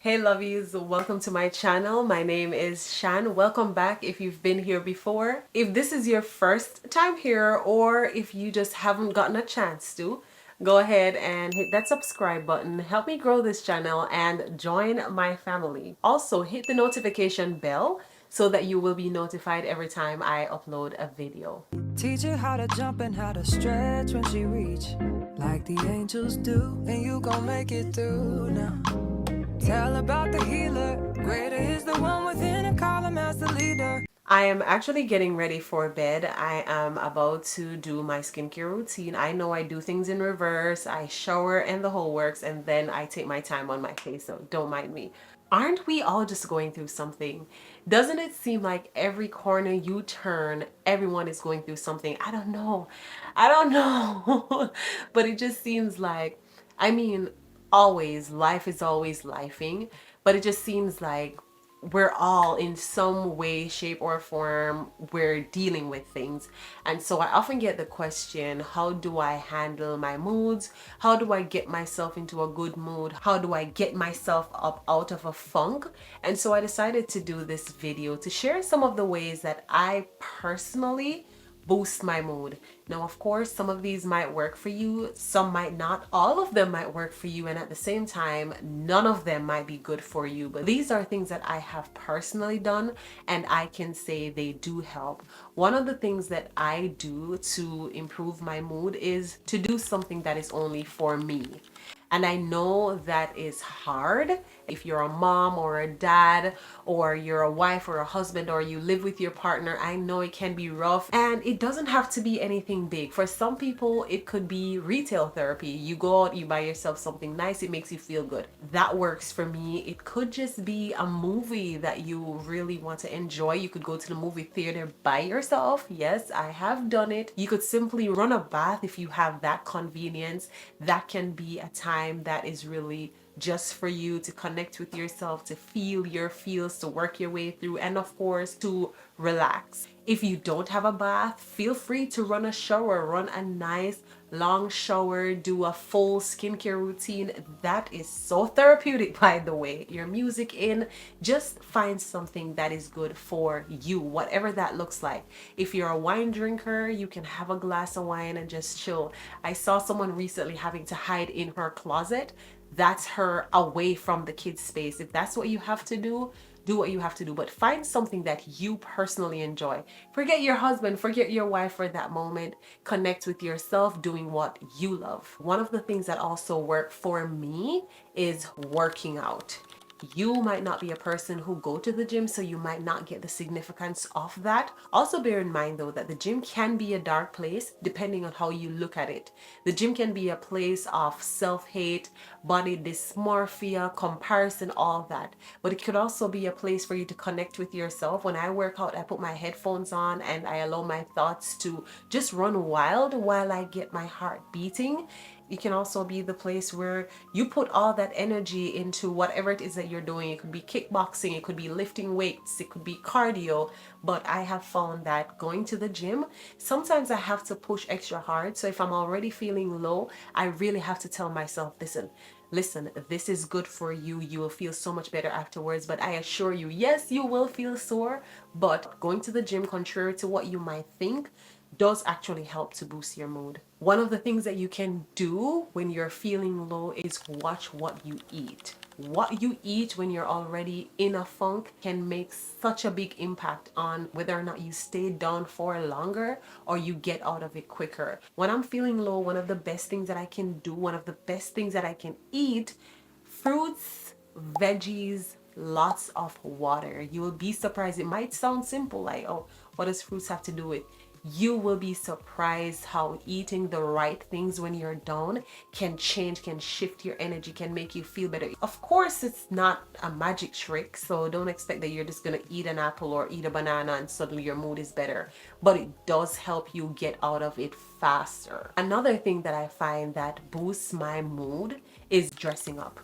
Hey lovies, welcome to my channel. My name is Shan. Welcome back if you've been here before. If this is your first time here or if you just haven't gotten a chance to, go ahead and hit that subscribe button. Help me grow this channel and join my family. Also, hit the notification bell so that you will be notified every time I upload a video. Teach her how to jump and how to stretch when she reach, like the angels do, and you gon' make it through now. Tell about the healer, greater is the one within, and call him as the leader. I am actually getting ready for bed. I am about to do my skincare routine. I know I do things in reverse. I shower and the whole works, and then I take my time on my face, so don't mind me. Aren't we all just going through something? Doesn't it seem like every corner you turn, everyone is going through something? I don't know. I don't know. But it just seems like, I mean, always, life is always lifing, but it just seems like we're all in some way, shape, or form, we're dealing with things. And so I often get the question, how do I handle my moods? How do I get myself into a good mood? How do I get myself up out of a funk? And so I decided to do this video to share some of the ways that I personally boost my mood. Now, of course, some of these might work for you, some might not. All of them might work for you, and at the same time, none of them might be good for you. But these are things that I have personally done, and I can say they do help. One of the things that I do to improve my mood is to do something that is only for me. And I know that is hard if you're a mom or a dad or you're a wife or a husband or you live with your partner. I know it can be rough, and it doesn't have to be anything big. For some people, it could be retail therapy. You go out, you buy yourself something nice, it makes you feel good. That works for me. It could just be a movie that you really want to enjoy. You could go to the movie theater by yourself. Yes, I have done it. You could simply run a bath if you have that convenience. That can be a time that is really just for you to connect with yourself, to feel your feels, to work your way through, and of course to relax. If you don't have a bath, feel free to run a shower, run a nice long shower, do a full skincare routine. That is so therapeutic, by the way. Your music in, just find something that is good for you, whatever that looks like. If you're a wine drinker, you can have a glass of wine and just chill. I saw someone recently having to hide in her closet. That's her away from the kids' space. If that's what you have to do, do what you have to do, but find something that you personally enjoy. Forget your husband, forget your wife for that moment. Connect with yourself doing what you love. One of the things that also work for me is working out. You might not be a person who go to the gym, so you might not get the significance of that. Also bear in mind though that the gym can be a dark place depending on how you look at it. The gym can be a place of self-hate, body dysmorphia, comparison, all that. But it could also be a place for you to connect with yourself. When I work out, I put my headphones on and I allow my thoughts to just run wild while I get my heart beating. It can also be the place where you put all that energy into whatever it is that you're doing. It could be kickboxing, it could be lifting weights, it could be cardio. But I have found that going to the gym, sometimes I have to push extra hard. So if I'm already feeling low, I really have to tell myself, listen, this is good for you. You will feel so much better afterwards. But I assure you, yes, you will feel sore, but going to the gym, contrary to what you might think, does actually help to boost your mood. One of the things that you can do when you're feeling low is watch what you eat. What you eat when you're already in a funk can make such a big impact on whether or not you stay down for longer or you get out of it quicker. When I'm feeling low, one of the best things that I can do, one of the best things that I can eat, fruits, veggies, lots of water. You will be surprised. It might sound simple, like, oh, what does fruits have to do with? You will be surprised how eating the right things when you're down can change, can shift your energy, can make you feel better. Of course, it's not a magic trick, so don't expect that you're just gonna eat an apple or eat a banana and suddenly your mood is better, but it does help you get out of it faster. Another thing that I find that boosts my mood is dressing up.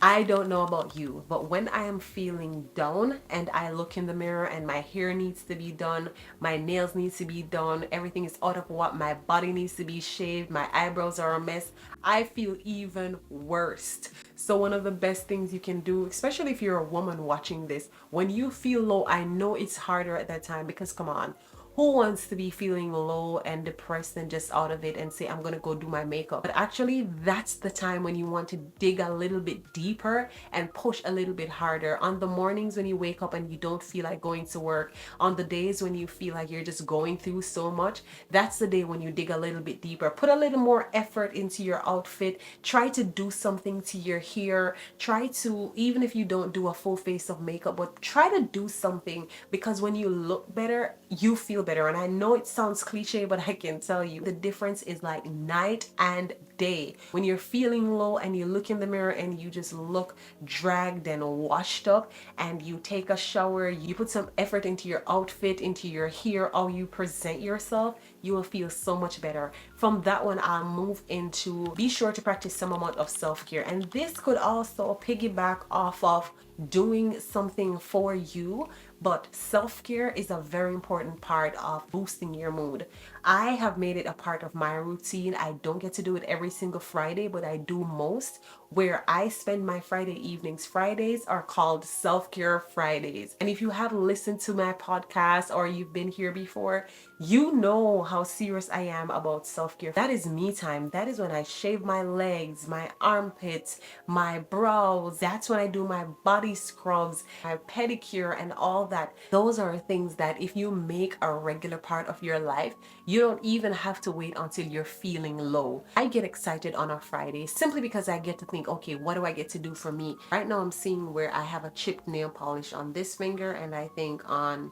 I don't know about you, but when I am feeling down and I look in the mirror and my hair needs to be done, my nails needs to be done, everything is out of what, my body needs to be shaved, my eyebrows are a mess, I feel even worse. So one of the best things you can do, especially if you're a woman watching this, when you feel low, I know it's harder at that time because come on, who wants to be feeling low and depressed and just out of it and say, I'm gonna go do my makeup? But actually, that's the time when you want to dig a little bit deeper and push a little bit harder. On the mornings when you wake up and you don't feel like going to work, on the days when you feel like you're just going through so much, that's the day when you dig a little bit deeper. Put a little more effort into your outfit. Try to do something to your hair. Try to, even if you don't do a full face of makeup, but try to do something, because when you look better, you feel better. And I know it sounds cliche, but I can tell you the difference is like night and day. When you're feeling low and you look in the mirror and you just look dragged and washed up, and you take a shower, you put some effort into your outfit, into your hair, how you present yourself, you will feel so much better. From that one, I'll move into be sure to practice some amount of self-care. And this could also piggyback off of doing something for you, but self-care is a very important part of boosting your mood. I have made it a part of my routine. I don't get to do it every single Friday, but I do most, where I spend my Friday evenings. Fridays are called self-care Fridays. And if you have listened to my podcast or you've been here before, you know how serious I am about self-care. That is me time. That is when I shave my legs, my armpits, my brows. That's when I do my body scrubs, my pedicure, and all that. Those are things that if you make a regular part of your life, you don't even have to wait until you're feeling low. I get excited on a Friday simply because I get to think, okay, what do I get to do for me? Right now I'm seeing where I have a chipped nail polish on this finger, and I think on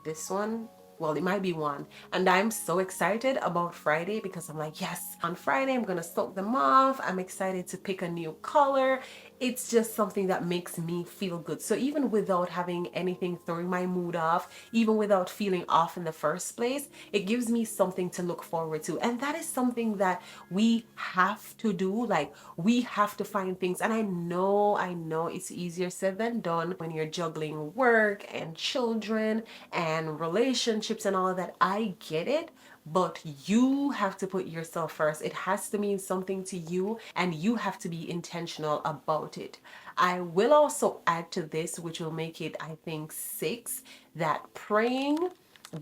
this one, well, it might be one. And I'm so excited about Friday because I'm like, yes, on Friday I'm gonna soak them off. I'm excited to pick a new color. It's just something that makes me feel good. So even without having anything throwing my mood off, even without feeling off in the first place, it gives me something to look forward to. And that is something that we have to do. Like, we have to find things. And I know it's easier said than done when you're juggling work and children and relationships and all of that. I get it, but you have to put yourself first. It has to mean something to you, and you have to be intentional about it. I will also add to this, which will make it, I think, six, that praying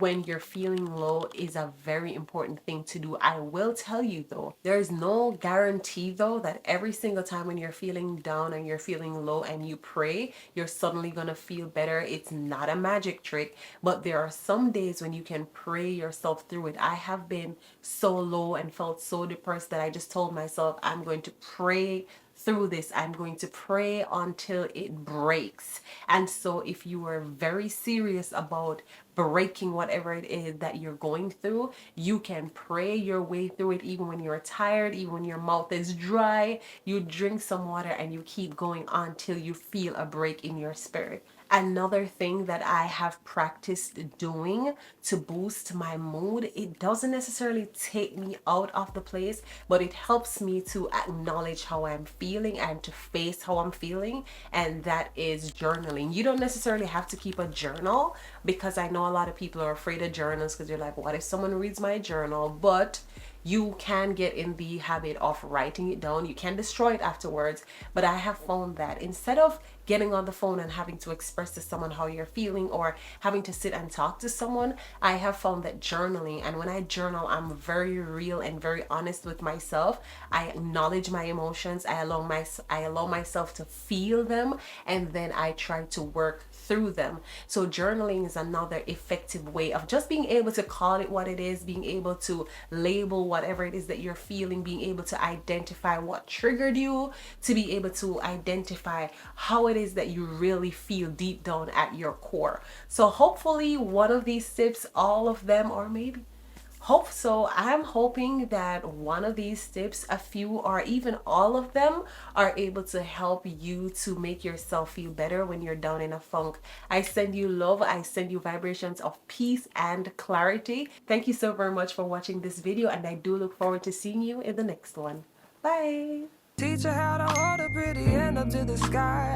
when you're feeling low is a very important thing to do. I will tell you though, there is no guarantee though that every single time when you're feeling down and you're feeling low and you pray, you're suddenly gonna feel better. It's not a magic trick, but there are some days when you can pray yourself through it. I have been so low and felt so depressed that I just told myself, I'm going to pray through this. I'm going to pray until it breaks. And so if you are very serious about breaking whatever it is that you're going through, you can pray your way through it. Even when you're tired, even when your mouth is dry, you drink some water and you keep going on till you feel a break in your spirit. Another thing that I have practiced doing to boost my mood, it doesn't necessarily take me out of the place, but it helps me to acknowledge how I'm feeling and to face how I'm feeling, and that is journaling. You don't necessarily have to keep a journal, because I know a lot of people are afraid of journals because they're like, what if someone reads my journal? But you can get in the habit of writing it down. You can destroy it afterwards, but I have found that instead of getting on the phone and having to express to someone how you're feeling, or having to sit and talk to someone, I have found that journaling, and when I journal, I'm very real and very honest with myself. I acknowledge my emotions. I allow myself to feel them, and then I try to work through them. So journaling is another effective way of just being able to call it what it is, being able to label whatever it is that you're feeling, being able to identify what triggered you, to be able to identify how it is that you really feel deep down at your core. So hopefully one of these tips, all of them, or maybe hope so. I'm hoping that one of these tips, a few, or even all of them, are able to help you to make yourself feel better when you're down in a funk. I send you love. I send you vibrations of peace and clarity. Thank you so very much for watching this video, and I do look forward to seeing you in the next one. Bye. Teach her how to hold a pretty hand up to the sky.